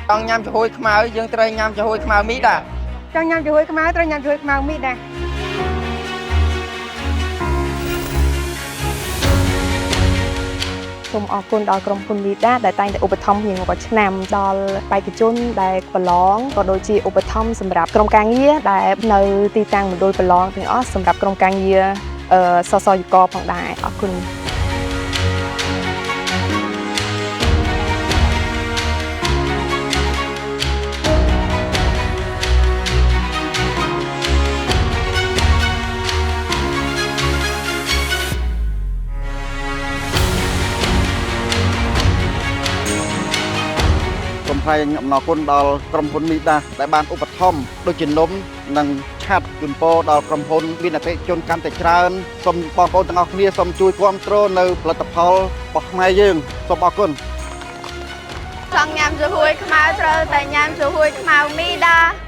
ចង់ញ៉ាំចំហុយខ្មៅយើងត្រូវញ៉ាំចំហុយខ្មៅមីដែរចង់ញ៉ាំចំហុយខ្មៅត្រូវញ៉ាំចំហុយខ្មៅមីដែរសូមអរគុណដល់ក្រុមហ៊ុនមីដាដែលតែងតែឧបត្ថម្ភរៀងរាល់ឆ្នាំដល់បេក្ខជនដែលប្រឡងក៏ដូចជាឧបត្ថម្ភសម្រាប់ក្រុមការងារដែលនៅទីតាំងមណ្ឌលប្រឡងទាំងអស់សម្រាប់ក្រុមការងារសសយកផងដែរអរគុណសូមថ្លែងអំណរគុណដល់ក្រុមហ៊ុនមីដាដែលបានឧបត្ថម្ភដូចជានំនិងឆាត់ជូនពរដល់ក្រុមហ៊ុនមានអតិថិជនកាន់តែច្រើនសូមបងប្អូនទាំងអស់គ្នាសូមជួយគាំទ្រនៅផលិតផលរបស់ខ្មែរយើងសូមអរគុណចង់ញ៉ាំចំហុយខ្មៅត្រូវតែញ៉ាំចំហុយខ្មៅមីដា